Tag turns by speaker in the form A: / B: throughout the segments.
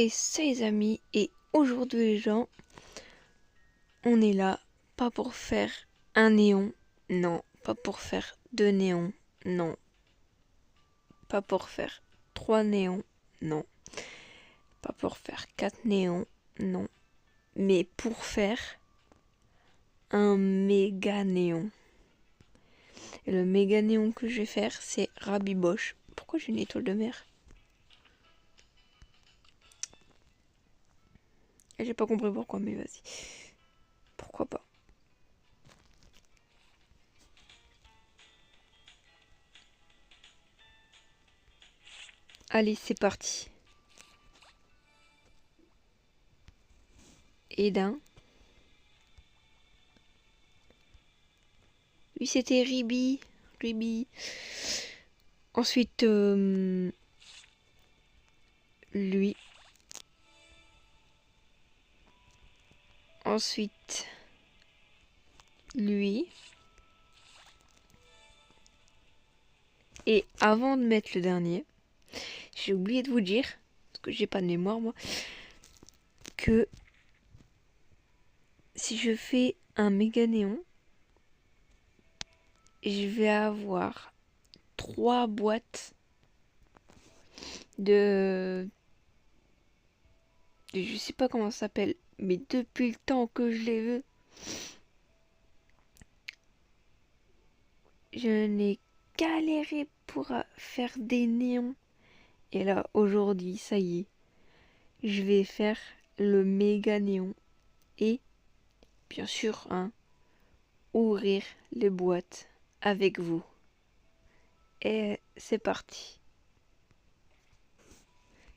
A: Et ça les amis, et aujourd'hui les gens, on est là, pas pour faire un néon, non, pas pour faire deux néons, non, pas pour faire trois néons, non, pas pour faire quatre néons, non, mais pour faire un méga néon. Et le méga néon que je vais faire, c'est Rabiboche. Pourquoi j'ai une étoile de mer? J'ai pas compris pourquoi, mais vas-y. Pourquoi pas? Allez, c'est parti. Et d'un. Lui, c'était Ribi. Ribi. Ensuite, lui. Ensuite, lui. Et avant de mettre le dernier, j'ai oublié de vous dire, parce que j'ai pas de mémoire moi, que si je fais un méga néon, je vais avoir 3 boîtes de je sais pas comment ça s'appelle, mais depuis le temps que je les veux, je n'ai galéré pour faire des néons. Et là, aujourd'hui, ça y est, je vais faire le méga néon. Et, bien sûr, hein, ouvrir les boîtes avec vous. Et c'est parti.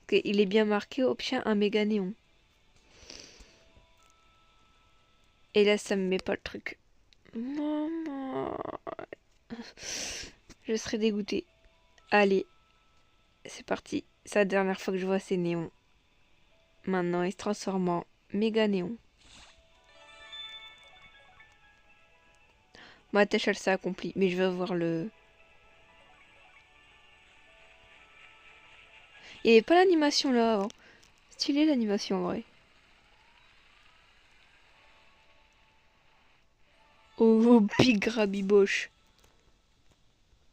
A: Ok, il est bien marqué, option un méga néon. Et là, ça me met pas le truc. Maman. Je serais dégoûtée. Allez, c'est parti. C'est la dernière fois que je vois ces néons. Maintenant, il se transforme en méga néon. Ma tâche, elle s'est accomplie. Mais je vais voir le... Il n'y avait pas l'animation là avant. Stylé l'animation en vrai. Oh, big rabiboche.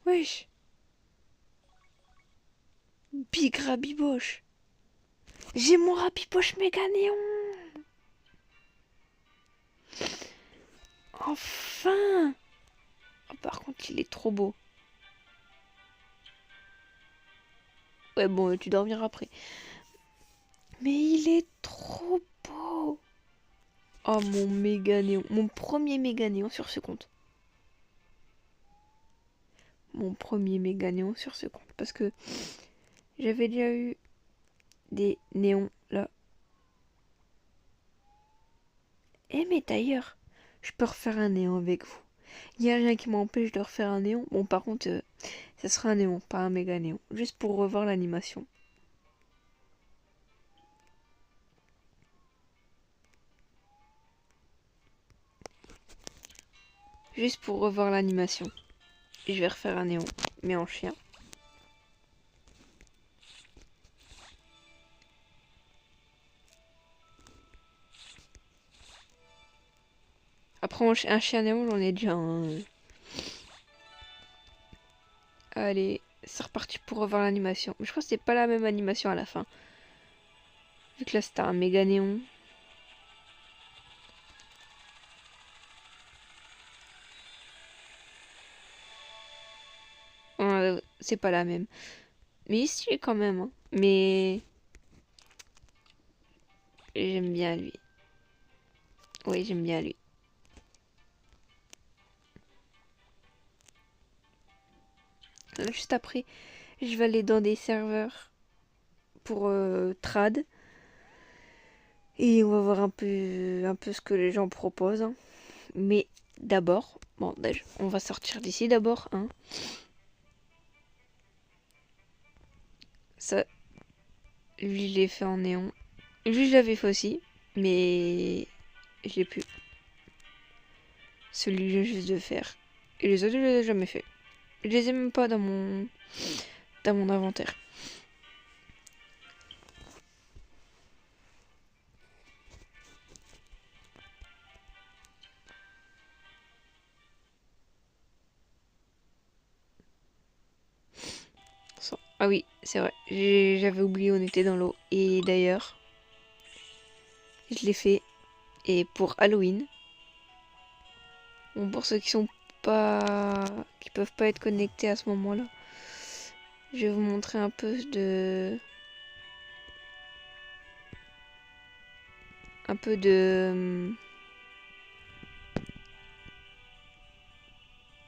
A: Wesh. Big rabiboche. J'ai mon rabiboche méga néon. Enfin. Oh, par contre, il est trop beau. Ouais, bon, tu dois revenir après. Mais il est trop beau. Oh, mon méga néon. Mon premier méga néon sur ce compte. Mon premier méga néon sur ce compte. Parce que j'avais déjà eu des néons là. Eh mais d'ailleurs, je peux refaire un néon avec vous. Il n'y a rien qui m'empêche de refaire un néon. Bon par contre, ça sera un néon, pas un méga néon. Juste pour revoir l'animation. Juste pour revoir l'animation. Et je vais refaire un néon, mais en chien. Après un chien néon, j'en ai déjà un. Allez, c'est reparti pour revoir l'animation. Mais je crois que c'est pas la même animation à la fin. Vu que là c'était un méga néon. C'est pas la même. Mais ici quand même. Hein. Mais j'aime bien lui. Oui, j'aime bien lui. Là, juste après, je vais aller dans des serveurs pour trad. Et on va voir un peu ce que les gens proposent. Hein. Mais d'abord, bon, on va sortir d'ici d'abord. Hein. Ça, lui, je l'ai fait en néon. Lui, je l'avais fait aussi, mais j'ai pu. Celui là juste de faire. Et les autres, je les ai jamais fait. Je les ai même pas dans mon inventaire. Ah oui, c'est vrai. J'avais oublié, on était dans l'eau. Et d'ailleurs, je l'ai fait. Et pour Halloween, bon, pour ceux qui sont pas, qui peuvent pas être connectés à ce moment-là, je vais vous montrer un peu de,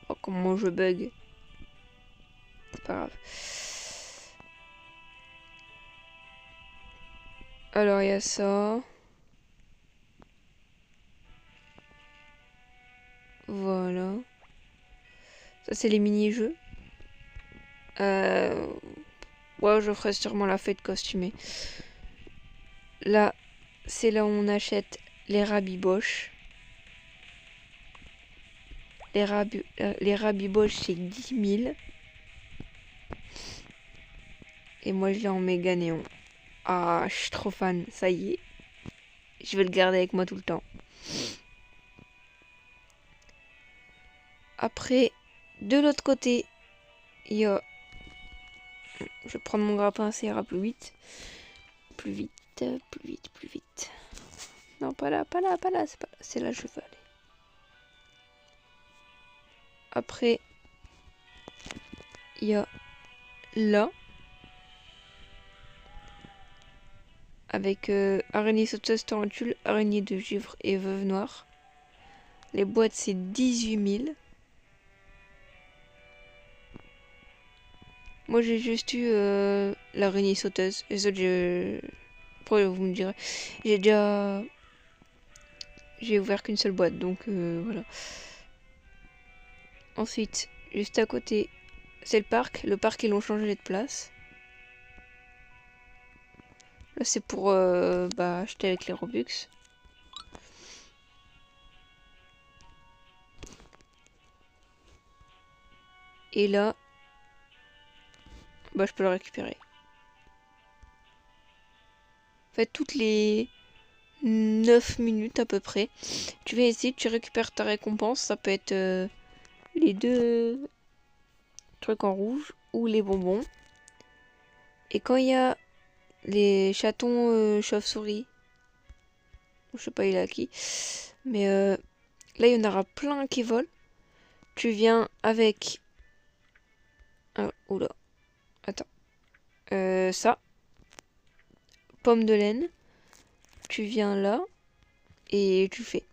A: oh, comment je bug. C'est pas grave. Alors il y a ça. Voilà. Ça c'est les mini-jeux. Ouais, je ferai sûrement la fête costumée. Là, c'est là où on achète les rabiboches. Les rabiboches, c'est 10 000. Et moi, je l'ai en méga néon. Ah, je suis trop fan. Ça y est. Je vais le garder avec moi tout le temps. Après, de l'autre côté, il y a... Je vais prendre mon grappin, ça ira plus vite. Plus vite, plus vite, plus vite. Non, pas là, pas là, pas là. C'est pas là. C'est là que je veux aller. Après, il y a là. Avec araignée sauteuse, tarentule, araignée de givre et veuve noire. Les boîtes, c'est 18 000. Moi, j'ai juste eu l'araignée sauteuse. Les autres, après, vous me direz. J'ai déjà... J'ai ouvert qu'une seule boîte, donc voilà. Ensuite, juste à côté, c'est le parc. Le parc, ils l'ont changé de place. Là, c'est pour acheter avec les Robux. Et là, je peux le récupérer. En fait, toutes les 9 minutes à peu près, tu viens ici, tu récupères ta récompense. Ça peut être les deux trucs en rouge ou les bonbons. Et quand il y a les chatons chauves-souris, je sais pas il est à qui, mais là il y en aura plein qui volent. Tu viens avec... Ah, oula, attends. Ça, pomme de laine. Tu viens là et tu fais.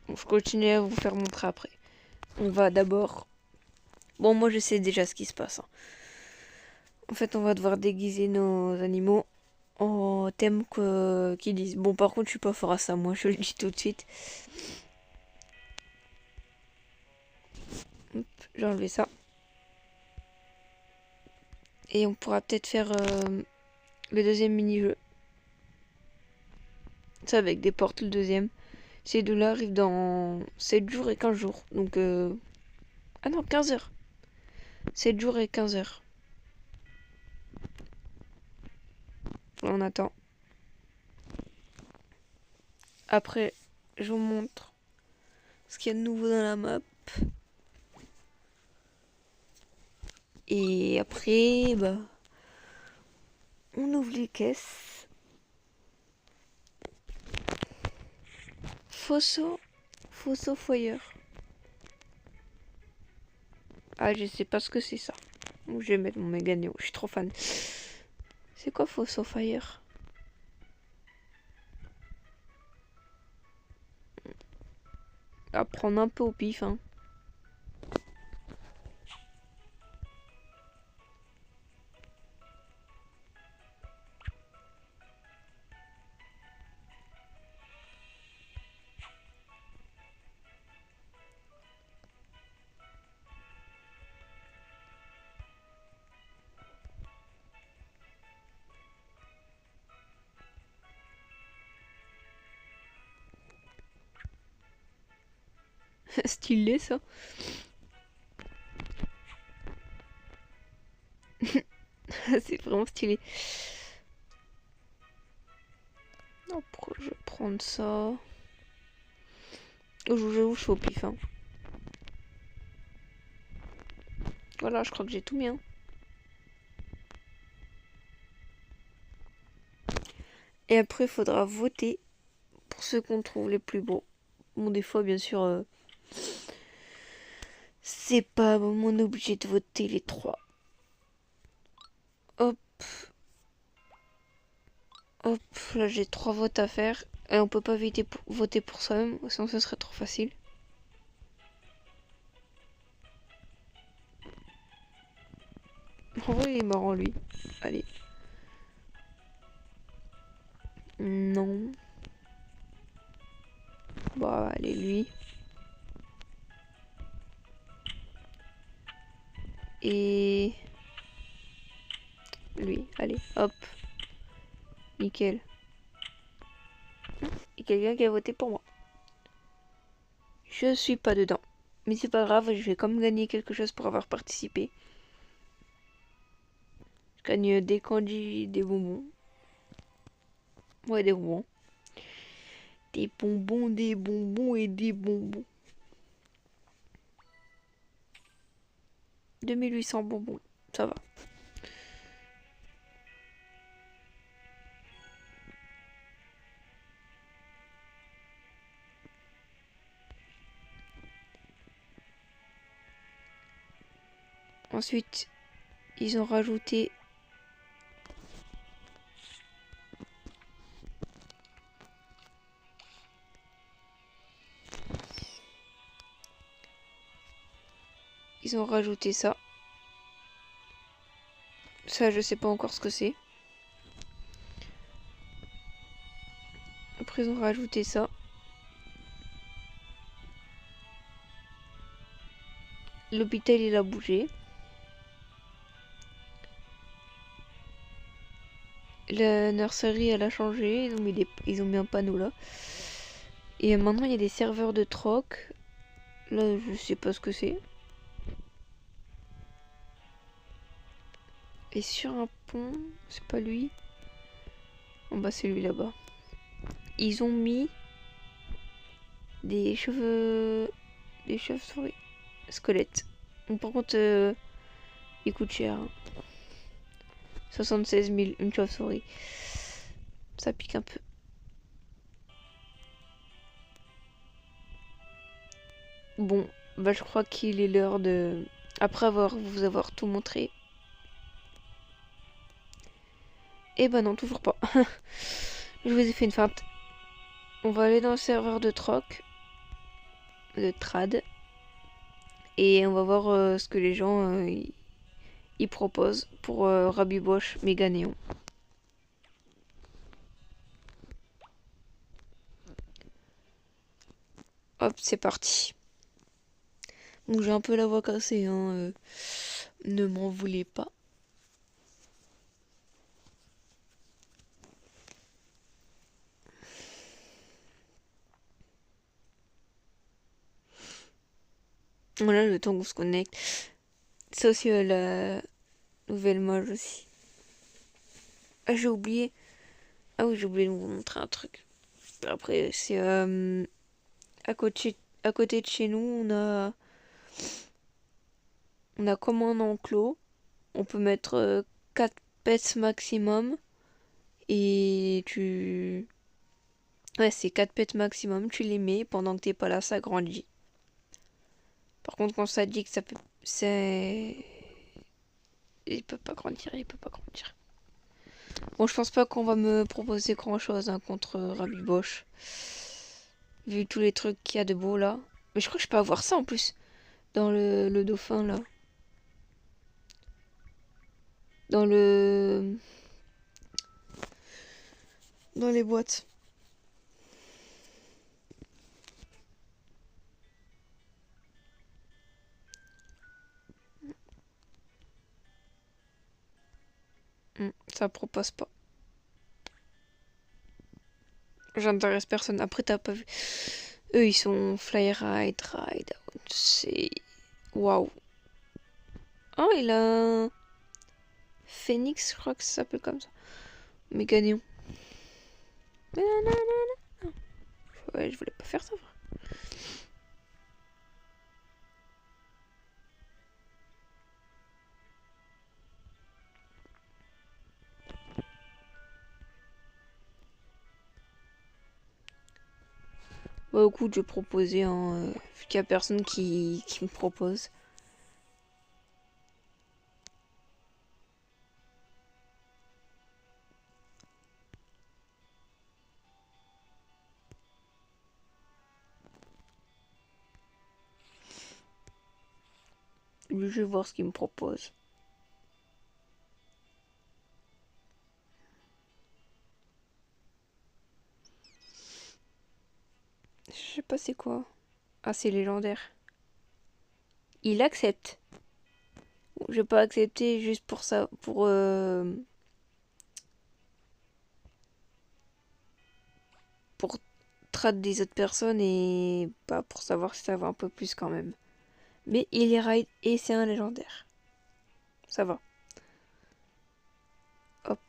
A: Bon, je continue à vous faire montrer après. On va d'abord... Bon, moi je sais déjà ce qui se passe. Hein. En fait, on va devoir déguiser nos animaux en thème qu'ils disent. Bon, par contre, je suis pas fort à ça, moi, je le dis tout de suite. Hop, j'ai enlevé ça. Et on pourra peut-être faire le deuxième mini-jeu. Ça, avec des portes, le deuxième. Ces deux-là arrivent dans 7 jours et 15 jours. Donc, ah non, 15 heures. 7 jours et 15 heures. On attend. Après, je vous montre ce qu'il y a de nouveau dans la map. Et après, on ouvre les caisses. Fosso foyeur. Ah, je sais pas ce que c'est ça. Donc, je vais mettre mon méga néo. Je suis trop fan. C'est quoi Fosso Fire? À prendre un peu au pif, hein. Stylé ça. C'est vraiment stylé. Après, je vais prendre ça. J'avoue, je suis au pif. Hein. Voilà, je crois que j'ai tout mis. Hein. Et après, il faudra voter pour ceux qu'on trouve les plus beaux. Bon, des fois, bien sûr, c'est pas mon obligé de voter les 3. Hop, hop, là j'ai 3 votes à faire. Et on peut pas voter pour soi-même, sinon ce serait trop facile. En vrai, il est marrant lui. Allez. Non. Bah, allez, lui. Et lui, allez, hop. Nickel. Et quelqu'un qui a voté pour moi. Je suis pas dedans. Mais c'est pas grave, je vais quand même gagner quelque chose pour avoir participé. Je gagne des candies, des bonbons. Ouais, des bonbons. Des bonbons et des bonbons. 2800 bonbons, ça va. Ensuite, ils ont rajouté ça. Ça, je sais pas encore ce que c'est. Après, ils ont rajouté ça. L'hôpital, il a bougé. La nurserie, elle a changé. Ils ont mis un panneau là. Et maintenant, il y a des serveurs de troc. Là, je sais pas ce que c'est. Et sur un pont, c'est pas lui. En bas, c'est lui là-bas. Ils ont mis des cheveux. Des chauves-souris. Squelettes. Donc, par contre, il coûte cher. 76 000, une chauve-souris. Ça pique un peu. Bon, bah je crois qu'il est l'heure de... Après vous avoir tout montré. Eh ben non, toujours pas. Je vous ai fait une feinte. On va aller dans le serveur de troc. De trad. Et on va voir ce que les gens ils proposent pour Rabiboche méga néon. Hop, c'est parti. Donc j'ai un peu la voix cassée, hein. Ne m'en voulez pas. Voilà, le temps qu'on se connecte. C'est aussi la nouvelle mage aussi. Ah, j'ai oublié. Ah oui, j'ai oublié de vous montrer un truc. Après, c'est à côté de chez nous, on a comme un enclos. On peut mettre 4 pets maximum. Et tu... Ouais, c'est 4 pets maximum. Tu les mets pendant que t'es pas là, ça grandit. Par contre, quand ça dit que ça peut... C'est... Il peut pas grandir, il peut pas grandir. Bon, je pense pas qu'on va me proposer grand chose hein, contre Rabiboche. Vu tous les trucs qu'il y a de beau là. Mais je crois que je peux avoir ça en plus. Dans le dauphin là. Dans le... Dans les boîtes. Ça propose pas. J'intéresse personne. Après, t'as pas vu. Eux, ils sont fly ride, ride out. C'est. Waouh. Oh, il a un. Phoenix, je crois que ça s'appelle comme ça. Méganion. Mais non, non, non, non. Ouais, je voulais pas faire ça. Bah écoute, je vais proposer, hein, vu qu'il y a personne qui me propose. Lui, je vais voir ce qu'il me propose. Je sais pas c'est quoi. Ah, c'est légendaire. Il accepte. Bon, je vais pas accepter juste pour ça, pour traiter des autres personnes et pas pour savoir si ça va un peu plus quand même. Mais il est raid et c'est un légendaire. Ça va. Hop.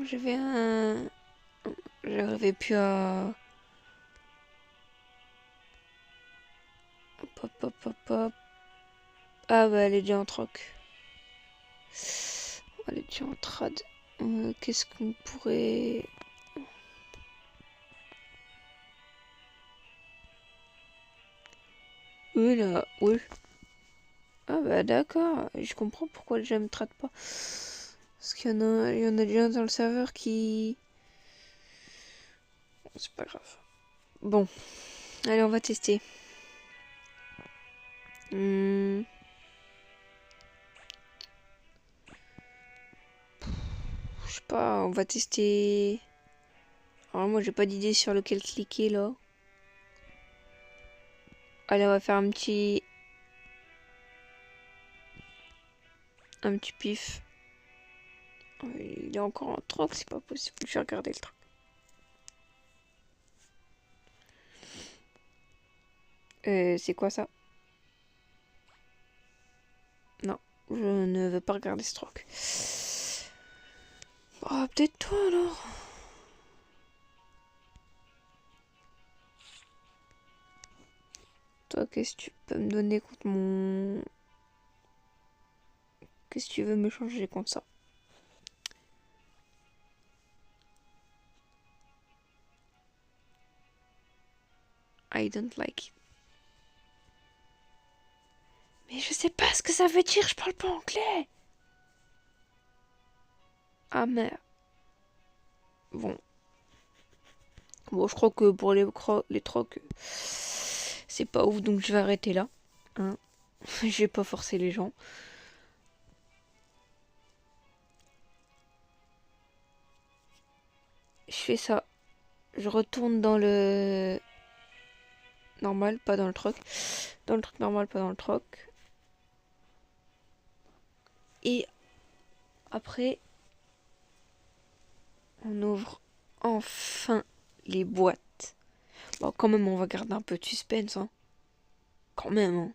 A: J'avais un... J'arrivais plus à... Hop, hop, hop, hop, hop. Ah bah elle est déjà en troc. Elle est déjà en trad. Qu'est-ce qu'on pourrait... Oui là, oui. Ah bah d'accord, je comprends pourquoi les gens me traitent pas. Parce qu'il y en a déjà dans le serveur qui... C'est pas grave. Bon, allez on va tester. Je sais pas, on va tester... Alors moi j'ai pas d'idée sur lequel cliquer là. Allez on va faire un petit... pif. Il est encore en troc, c'est pas possible. Je vais regarder le troc. C'est quoi ça? Non, je ne veux pas regarder ce troc. Oh, peut-être toi alors. Toi, qu'est-ce que tu peux me donner contre mon... Qu'est-ce que tu veux me changer contre ça? I don't like it. Mais je sais pas ce que ça veut dire, je parle pas anglais. Ah merde. Bon. Bon, je crois que pour les trocs, c'est pas ouf, donc je vais arrêter là. Hein. Je vais pas forcer les gens. Je fais ça. Je retourne dans le normal, pas dans le troc. Dans le truc normal, pas dans le troc. Et après, on ouvre enfin les boîtes. Bon, quand même, on va garder un peu de suspense, hein. Quand même, hein.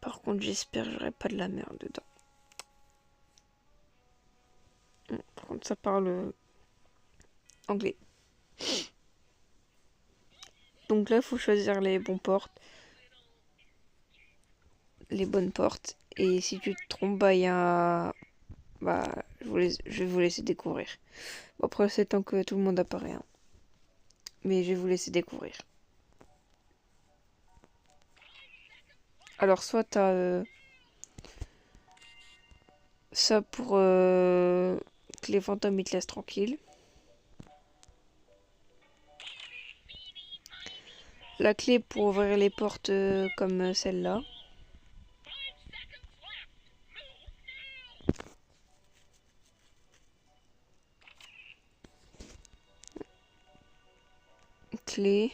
A: Par contre, j'espère que j'aurai pas de la merde dedans. Par contre, ça parle anglais. Donc là, il faut choisir les bons portes. Les bonnes portes. Et si tu te trompes, bah, il y a... Bah, je vais vous laisser découvrir. Bon, après, c'est tant que tout le monde apparaît, hein. Mais je vais vous laisser découvrir. Alors, soit t'as ça pour que les fantômes ils te laissent tranquille. La clé pour ouvrir les portes comme celle-là. Clé.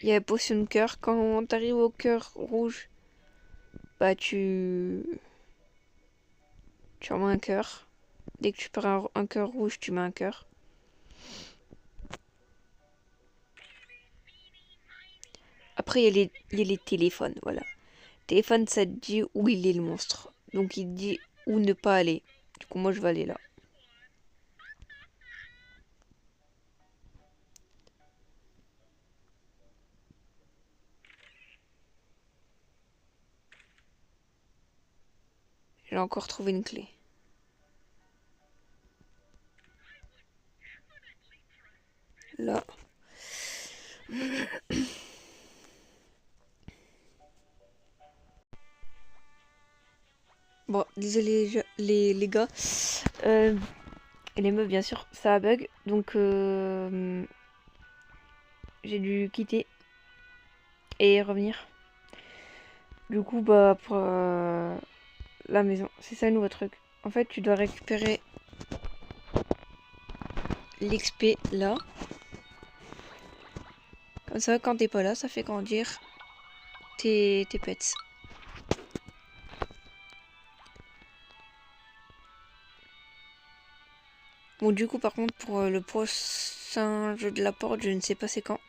A: Il y a la potion de cœur. Quand t'arrives au cœur rouge, bah tu remets un cœur. Dès que tu perds un cœur rouge, tu mets un cœur. Après, il y a les téléphones, voilà. Téléphone, ça te dit où il est le monstre. Donc il te dit où ne pas aller. Du coup, moi, je vais aller là. J'ai encore trouvé une clé. Là. Bon, désolé les gars. Et les meufs, bien sûr, ça a bug. Donc, j'ai dû quitter et revenir. Du coup, bah, pour la maison. C'est ça le nouveau truc. En fait, tu dois récupérer l'XP là. Comme ça, quand t'es pas là, ça fait grandir tes pets. Bon, du coup, par contre, pour le prochain jeu de la porte, je ne sais pas c'est quand.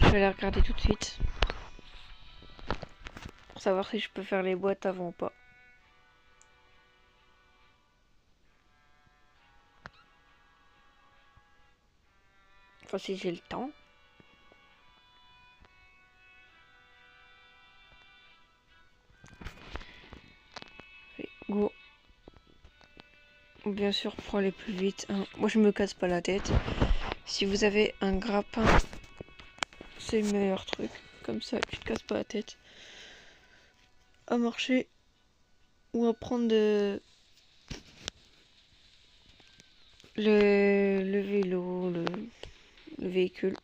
A: Je vais aller regarder tout de suite. Pour savoir si je peux faire les boîtes avant ou pas. Enfin, si j'ai le temps. Allez, go. Bien sûr, pour aller plus vite. Hein. Moi, je me casse pas la tête. Si vous avez un grappin, c'est le meilleur truc. Comme ça, tu te casses pas la tête. À marcher ou à prendre le vélo, le véhicule.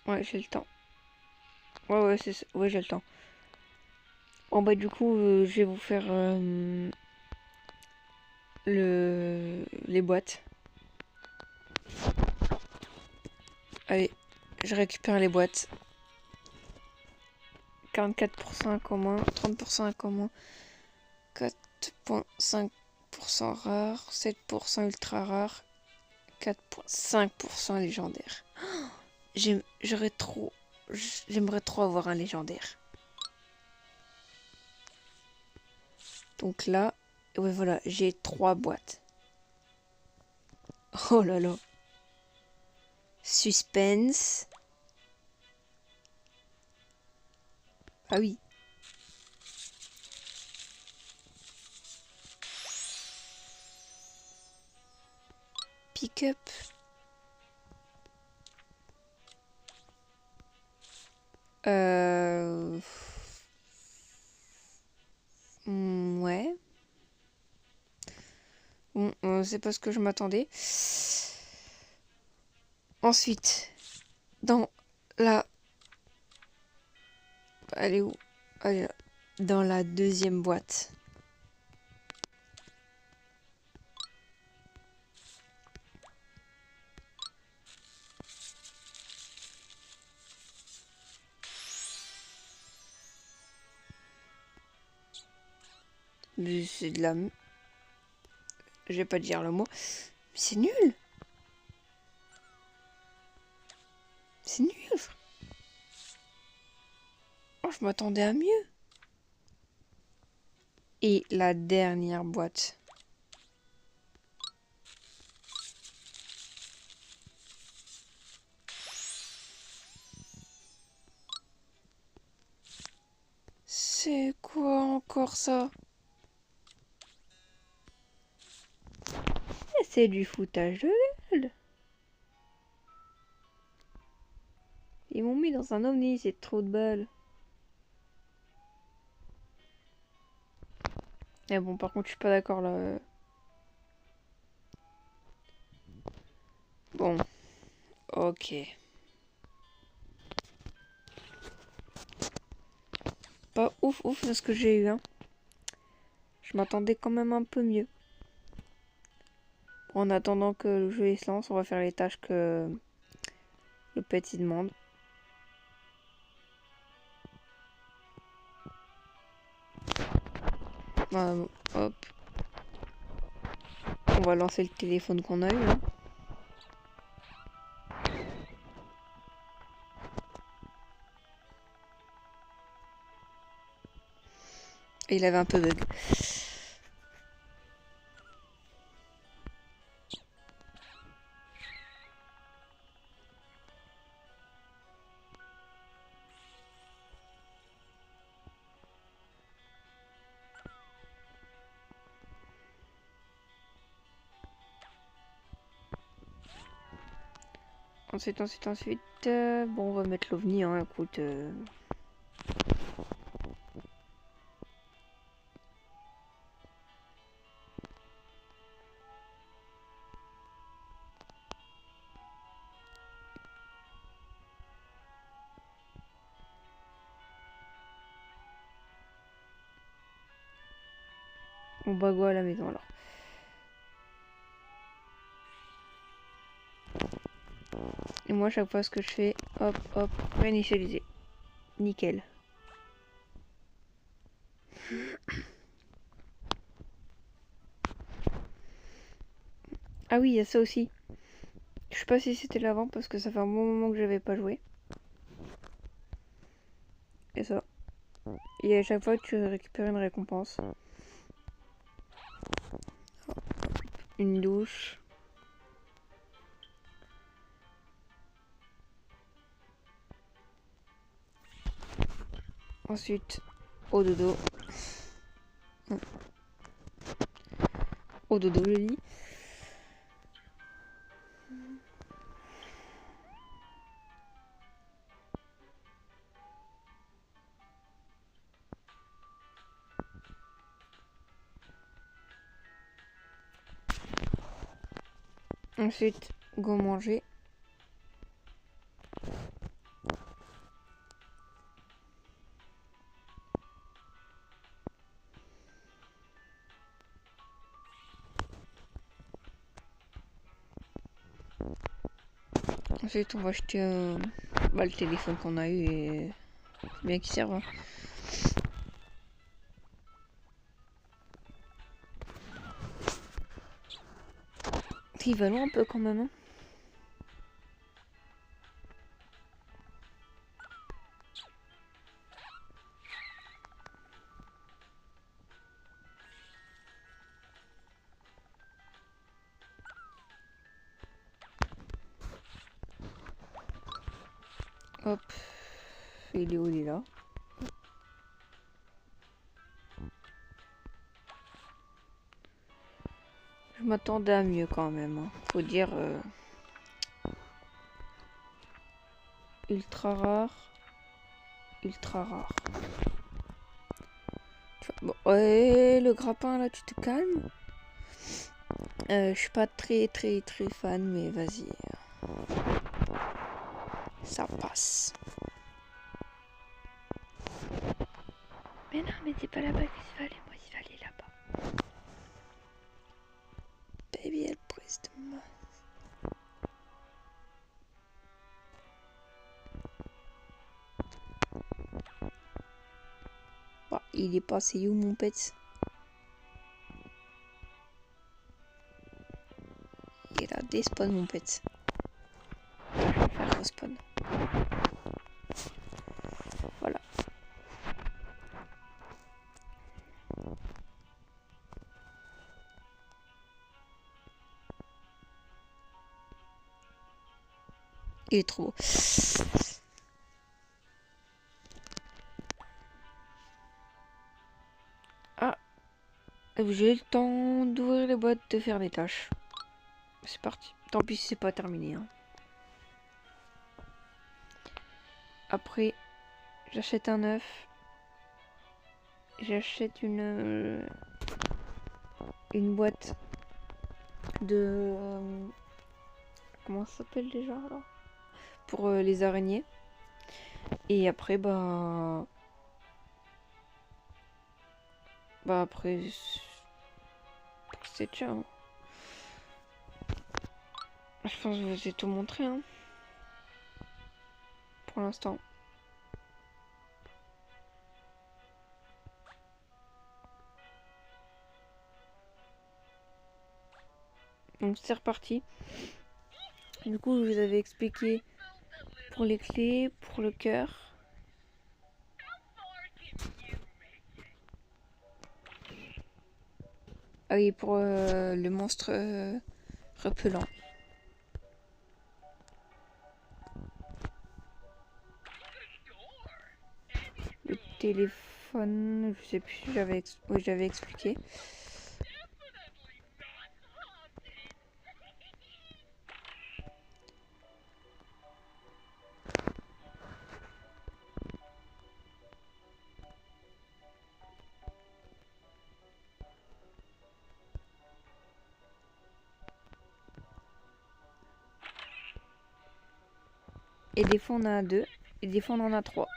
A: Ouais, j'ai le temps. Ouais, c'est ça. Ouais, j'ai le temps. Bon, bah, du coup, je vais vous faire les boîtes. Allez, je récupère les boîtes. 44% à commun, 30% à commun, 4,5% rare, 7% ultra rare, 4,5% légendaire. J'aimerais trop avoir un légendaire. Donc là, ouais voilà, j'ai 3 boîtes. Oh là là. Suspense. Ah oui. Pick-up. Ouais. Bon, c'est pas ce que je m'attendais. Ensuite, dans la... Elle est où? Elle est là. Dans la deuxième boîte. C'est de la... Je vais pas dire le mot. Mais c'est nul. C'est nul. Oh, je m'attendais à mieux. Et la dernière boîte. C'est quoi encore ça? C'est du foutage de gueule. Ils m'ont mis dans un ovni, c'est trop de balles. Mais bon, par contre, je suis pas d'accord là. Bon, ok. Pas ouf ouf de ce que j'ai eu, hein. Je m'attendais quand même un peu mieux. Bon, en attendant que le jeu se lance, on va faire les tâches que le petit demande. Hop. On va lancer le téléphone qu'on a eu, hein. Et il avait un peu bug. Ensuite. Bon, on va mettre l'OVNI, hein, écoute. On bago à la maison alors. Et moi, chaque fois, ce que je fais, hop, hop, réinitialiser. Nickel. Ah oui, il y a ça aussi. Je sais pas si c'était l'avant parce que ça fait un bon moment que j'avais pas joué. Et ça. Et à chaque fois, tu récupères une récompense. Une douche. Ensuite, au dodo. Au dodo, je dis. Ensuite, go manger. Ensuite, on va acheter le téléphone qu'on a eu et bien qu'il serve. Hein. Il va loin un peu quand même. Hein. Hop. Il est où, il est là. Je m'attendais à mieux quand même. Hein. Faut dire... ultra rare. Ultra rare. Bon, ouais, le grappin là, tu te calmes. Je suis pas très fan, mais vas-y. Ça passe. Mais non, mais c'est pas là-bas que je vais aller. Moi, je vais aller là-bas. Baby, elle prise de moi. Bah, il est passé où mon pet? Il a despawn mon pet. Je vais faire respawn. Voilà. Il est trop beau. Ah. J'ai le temps d'ouvrir les boîtes, de faire les tâches. C'est parti. Tant pis si c'est pas terminé. Hein. Après, j'achète un œuf. J'achète une boîte de... comment ça s'appelle déjà alors? Pour les araignées. Et après, bah après, c'est déjà. Hein. Je pense que je vous ai tout montré. Hein. Pour l'instant. Donc c'est reparti. Du coup, je vous avais expliqué pour les clés, pour le cœur. Ah oui, pour le monstre repellant. Le téléphone, je sais plus, j'avais expliqué. Et des fois on en a 2. Et des fois on en a 3.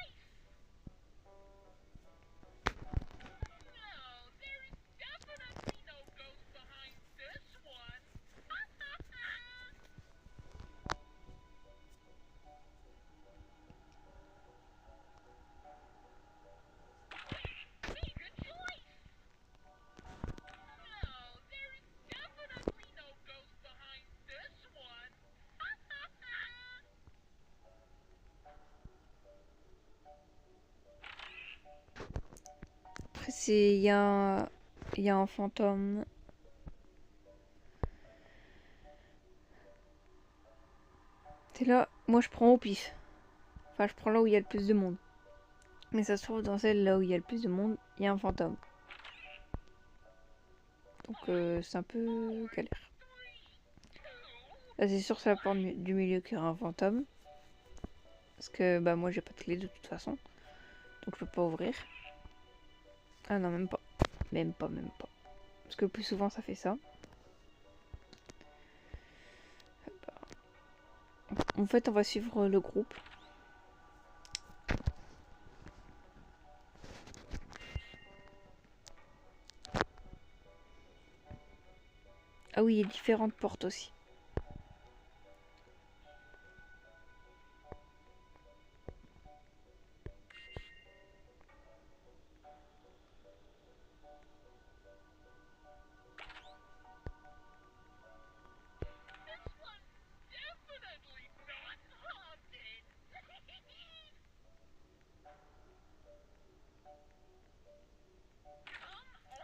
A: Après il y a un fantôme. C'est là, moi je prends au pif. Enfin je prends là où il y a le plus de monde. Mais ça se trouve dans celle là où il y a le plus de monde, il y a un fantôme. Donc c'est un peu galère. Là c'est sûr c'est la porte du milieu qui aura un fantôme. Parce que bah moi j'ai pas de clé de toute façon. Donc je peux pas ouvrir. Ah non même pas. Même pas. Parce que le plus souvent ça fait ça. En fait on va suivre le groupe. Ah oui il y a différentes portes aussi.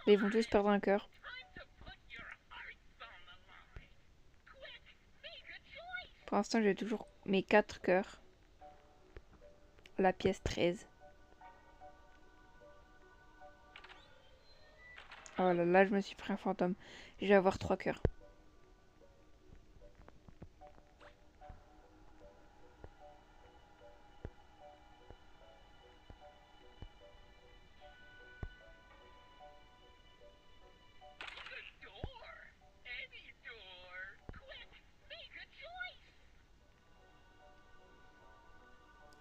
A: Et ils vont tous perdre un cœur. Pour l'instant j'ai toujours mes 4 cœurs. La pièce 13. Oh là là je me suis pris un fantôme. Je vais avoir 3 cœurs.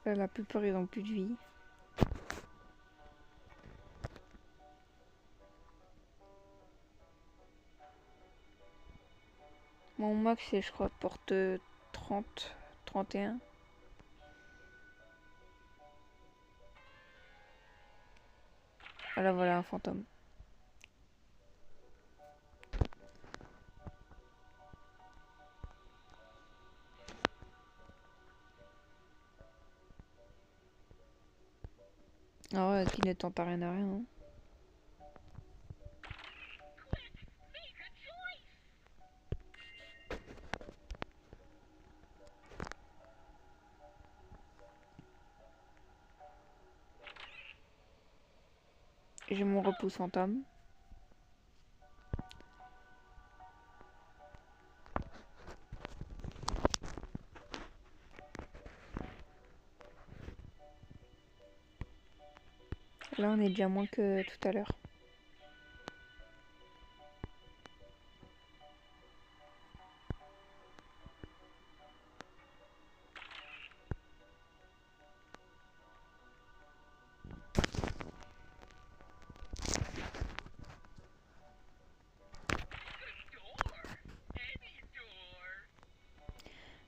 A: Là, la plupart ils ont plus de vie. Mon max c'est je crois porte 30, 31. Voilà un fantôme. Ah ouais, qui ne tente à rien à rien. Hein. J'ai mon repousse fantôme. Là on est déjà moins que tout à l'heure.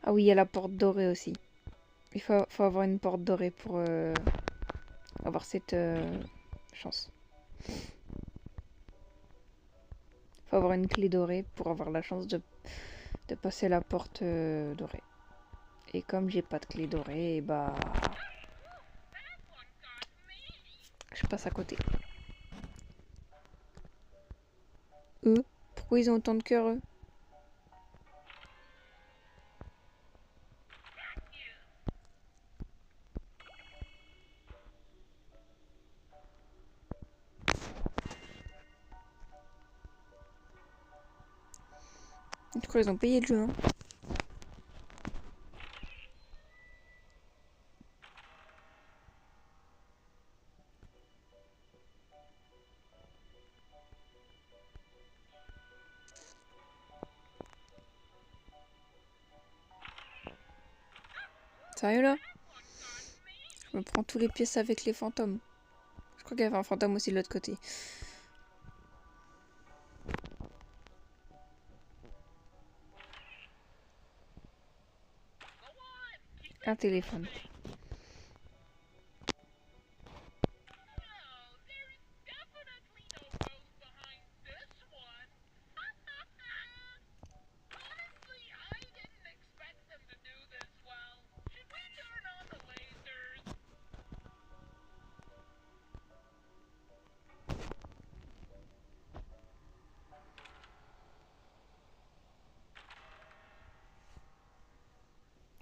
A: Ah oui, il y a la porte dorée aussi. Il faut avoir une porte dorée pour avoir cette chance. Il faut avoir une clé dorée pour avoir la chance de passer la porte dorée. Et comme j'ai pas de clé dorée, bah je passe à côté. Eux, pourquoi ils ont autant de cœurs eux? Je crois qu'ils ont payé le jeu. Hein. Sérieux là? Je me prends tous les pièces avec les fantômes. Je crois qu'il y avait un fantôme aussi de l'autre côté. Un téléphone.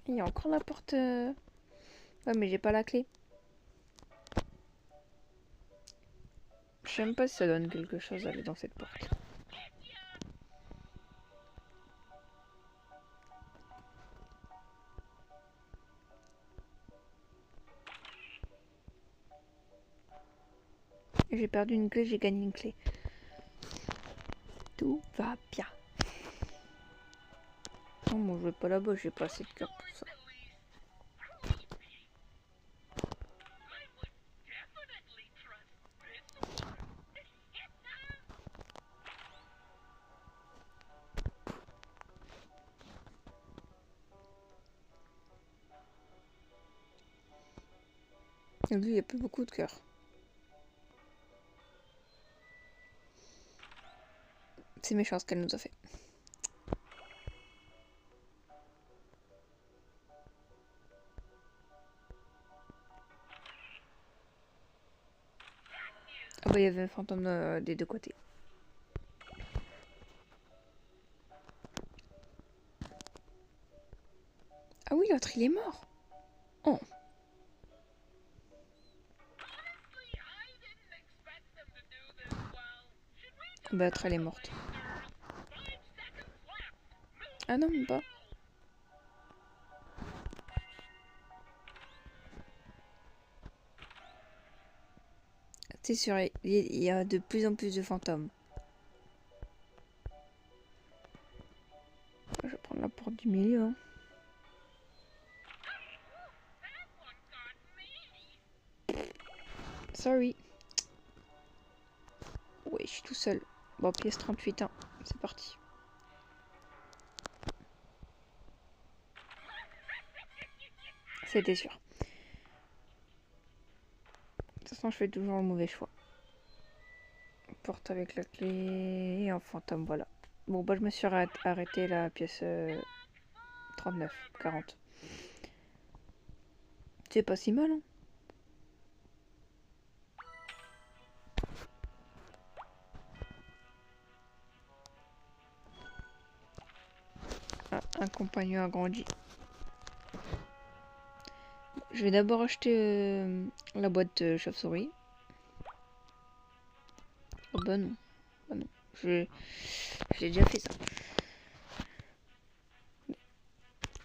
A: Il y a encore la porte. Ouais, mais j'ai pas la clé. Je sais même pas si ça donne quelque chose d'aller dans cette porte. J'ai perdu une clé, j'ai gagné une clé. Tout va bien. Non, moi je vais pas là-bas, j'ai pas assez de cœur pour ça. Et lui, il n'y a plus beaucoup de cœur. C'est méchant ce qu'elle nous a fait. Ah bah il y avait un fantôme des deux côtés. Ah oui, l'autre il est mort. Oh. Bah l'autre elle est morte. Ah non, même pas. C'est sûr, il y a de plus en plus de fantômes. Je vais prendre la porte du milieu. Hein. Sorry. Oui, je suis tout seul. Bon, pièce 38, hein. C'est parti. C'était sûr. De toute façon, je fais toujours le mauvais choix. Porte avec la clé et un fantôme, voilà. Bon, bah, je me suis arrêté la pièce 39, 40. C'est pas si mal, hein. Ah, un compagnon a grandi. Je vais d'abord acheter la boîte chauve-souris. Oh bah non. Bah non. J'ai déjà fait ça.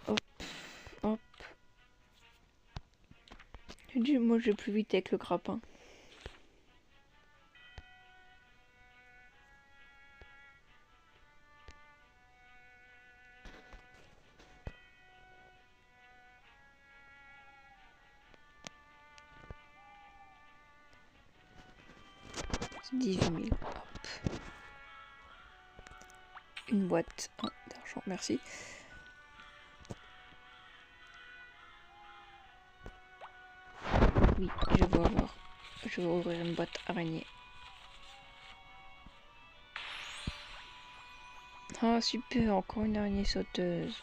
A: Hop, hop. Moi je vais plus vite avec le grappin. C'est 18 000. Hop. Une boîte d'argent, merci. Oui, je vais ouvrir une boîte araignée. Ah super, encore une araignée sauteuse.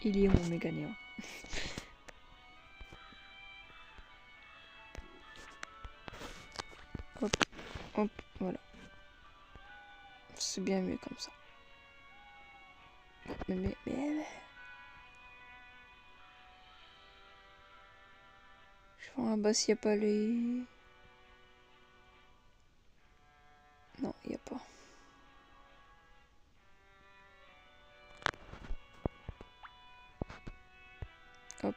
A: Il y est mon méga néant. Hop, hop, voilà. C'est bien mieux comme ça. Mais... Je vois en bas s'il n'y a pas les... Non, il n'y a pas. Hop.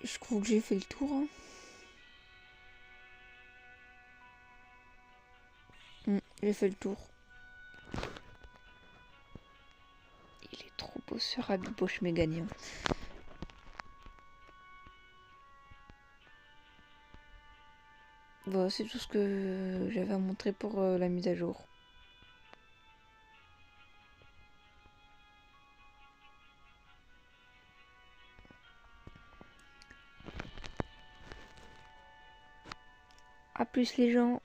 A: Je crois que j'ai fait le tour. J'ai fait le tour. Il est trop beau ce rabiboche méganion. Voilà, c'est tout ce que j'avais à montrer pour la mise à jour. A plus les gens.